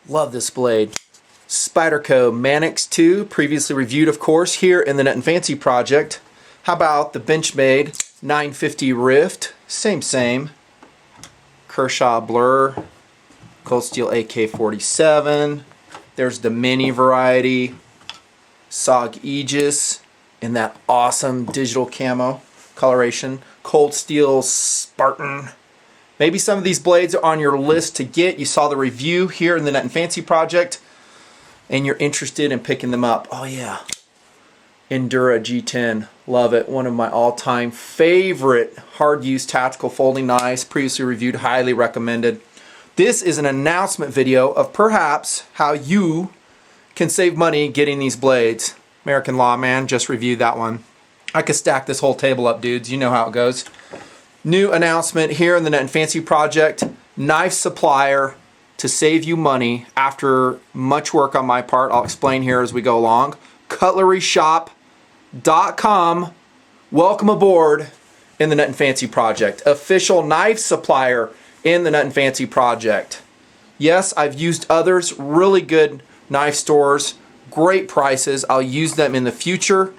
Love this blade. Spyderco Manix 2, previously reviewed, of course, here in the Nut and Fancy project. How about the Benchmade 950 Rift? Same. Kershaw Blur, Cold Steel AK-47. There's the mini variety, SOG Aegis in that awesome digital camo coloration. Cold Steel Spartan. Maybe some of these blades are on your list to get. You saw the review here in the Nut and Fancy project and you're interested in picking them up. Oh yeah, Endura G10, love it. One of my all-time favorite hard-use tactical folding knives, previously reviewed, highly recommended. This is an announcement video of perhaps how you can save money getting these blades. American Lawman, just reviewed that one. I could stack this whole table up, dudes. You know how it goes. New announcement here in the Nut and Fancy project. Knife Supplier to save you money after much work on my part. I'll explain here as we go along. Cutleryshoppe.com. Welcome aboard in the Nut and Fancy project. Official knife supplier in the Nut and Fancy project. Yes, I've used others, really good knife stores, great prices. I'll use them in the future.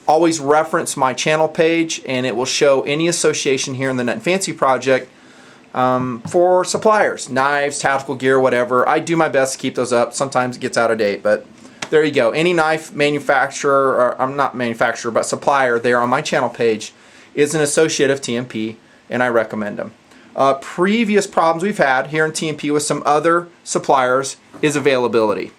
Always reference my channel page and it will show any association here in the Nut and Fancy project for suppliers, knives, tactical gear, whatever. I do my best to keep those up. Sometimes it gets out of date, but there you go. Any knife manufacturer, or I'm not manufacturer, but supplier there on my channel page is an associate of TNP and I recommend them. Previous problems we've had here in TNP with some other suppliers is availability.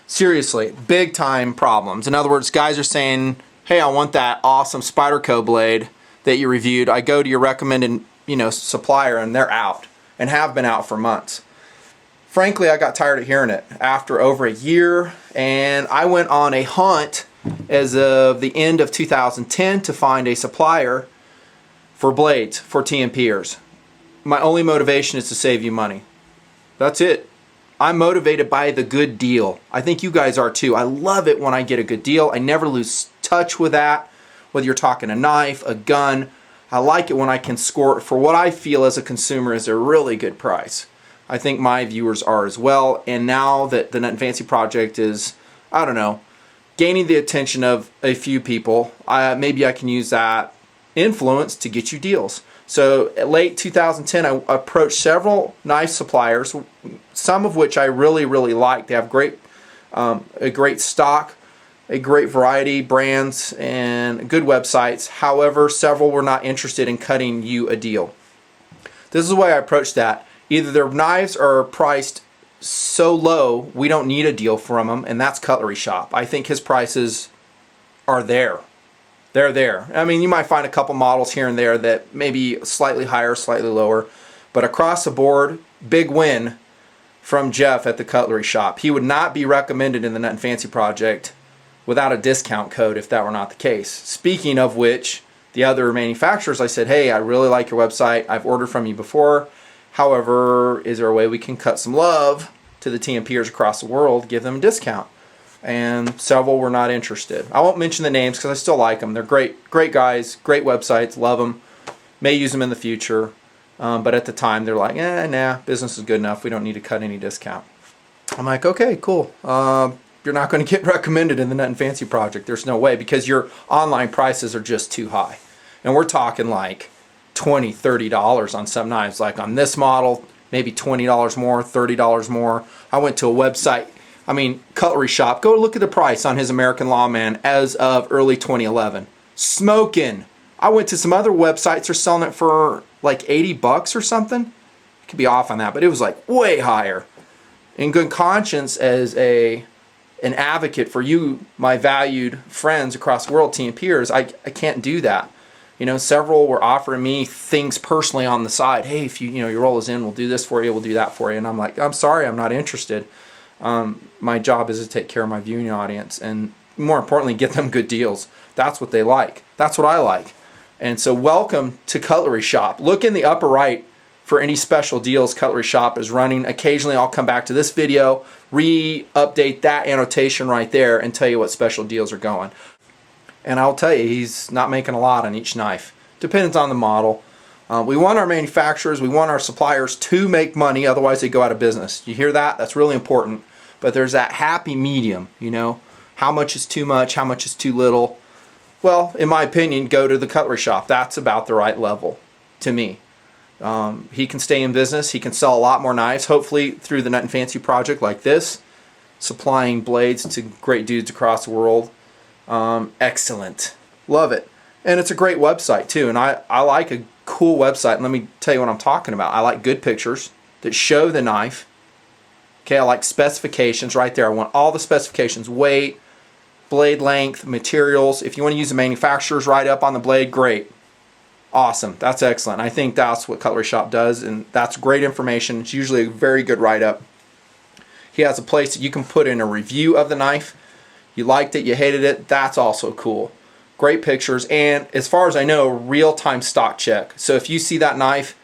Seriously, big time problems. In other words, guys are saying, hey, I want that awesome Spyderco blade that you reviewed. I go to your recommended, supplier and they're out and have been out for months. Frankly, I got tired of hearing it after over a year, and I went on a hunt as of the end of 2010 to find a supplier for blades for TNPers. My only motivation is to save you money. That's it. I'm motivated by the good deal. I think you guys are too. I love it when I get a good deal. I never lose touch with that. Whether you're talking a knife, a gun, I like it when I can score it for what I feel as a consumer is a really good price. I think my viewers are as well. And now that the Nut and Fancy project is, I don't know, gaining the attention of a few people, maybe I can use that influence to get you deals. So late 2010, I approached several knife suppliers, some of which I really like. They have a great stock, a great variety, brands, and good websites. However, several were not interested in cutting you a deal. This is the way I approached that. Either their knives are priced so low, we don't need a deal from them, and that's Cutlery Shoppe. I think his prices are there. They're there. I mean, you might find a couple models here and there that may be slightly higher, slightly lower, but across the board, big win from Jeff at the Cutlery Shoppe. He would not be recommended in the Nut and Fancy project without a discount code if that were not the case. Speaking of which, the other manufacturers, I said, hey, I really like your website. I've ordered from you before. However, is there a way we can cut some love to the TNPers across the world, give them a discount? And several were not interested. I won't mention the names because I still like them. They're great guys, great websites, love them. May use them in the future. But at the time, they're like, nah, business is good enough. We don't need to cut any discount. I'm like, okay, cool. You're not going to get recommended in the Nut and Fancy project. There's no way, because your online prices are just too high. And we're talking like $20, $30 on some knives. Like on this model, maybe $20 more, $30 more. I went to a website, Cutlery Shoppe. Go look at the price on his American Lawman as of early 2011. Smoking. I went to some other websites, they're selling it for like $80 or something. I could be off on that, but it was like way higher. In good conscience, as an advocate for you, my valued friends across the world, TNPers, I can't do that. Several were offering me things personally on the side. Hey, if your roll is in, we'll do this for you, we'll do that for you. And I'm like, I'm sorry, I'm not interested. My job is to take care of my viewing audience and more importantly, get them good deals. That's what they like. That's what I like. And so welcome to Cutlery Shoppe. Look in the upper right for any special deals Cutlery Shoppe is running. Occasionally I'll come back to this video, re-update that annotation right there and tell you what special deals are going. And I'll tell you, he's not making a lot on each knife. Depends on the model. We want our manufacturers, we want our suppliers to make money, otherwise they go out of business. You hear that? That's really important. But there's that happy medium, you know. How much is too much? How much is too little? Well, in my opinion, go to the Cutlery Shop. That's about the right level to me. He can stay in business. He can sell a lot more knives, hopefully through the Nut and Fancy project like this, supplying blades to great dudes across the world. Excellent. Love it. And it's a great website too. And I like a cool website. And let me tell you what I'm talking about. I like good pictures that show the knife. Okay, I like specifications right there. I want all the specifications: weight, blade length, materials. If you want to use the manufacturer's write-up on the blade, great. Awesome. That's excellent. I think that's what Cutlery Shoppe does, and that's great information. It's usually a very good write-up. He has a place that you can put in a review of the knife. You liked it, you hated it, that's also cool. Great pictures, and as far as I know, real-time stock check. So if you see that knife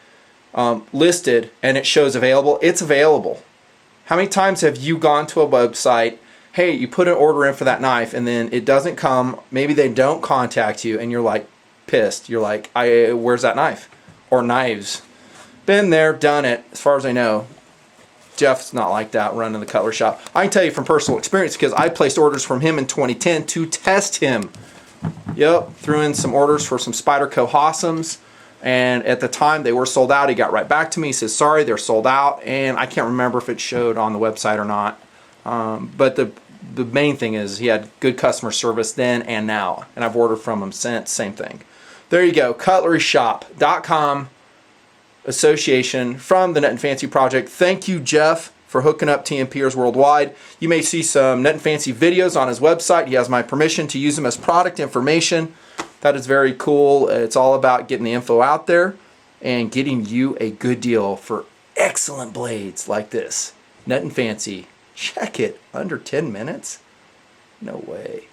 listed and it shows available, it's available. How many times have you gone to a website, hey, you put an order in for that knife, and then it doesn't come, maybe they don't contact you, and you're like pissed. You're like, where's that knife? Or knives. Been there, done it, as far as I know. Jeff's not like that running the Cutlery Shop. I can tell you from personal experience because I placed orders from him in 2010 to test him. Yep, threw in some orders for some Spyderco Hossams, and at the time they were sold out. He got right back to me. He says, sorry, they're sold out, and I can't remember if it showed on the website or not. But the main thing is he had good customer service then and now, and I've ordered from him since. Same thing. There you go, cutleryshoppe.com association from the Nut and Fancy project. Thank you, Jeff, for hooking up TNPers worldwide. You may see some Nut and Fancy videos on his website. He has my permission to use them as product information. That is very cool. It's all about getting the info out there and getting you a good deal for excellent blades like this. Nut and Fancy. Check it. Under 10 minutes? No way.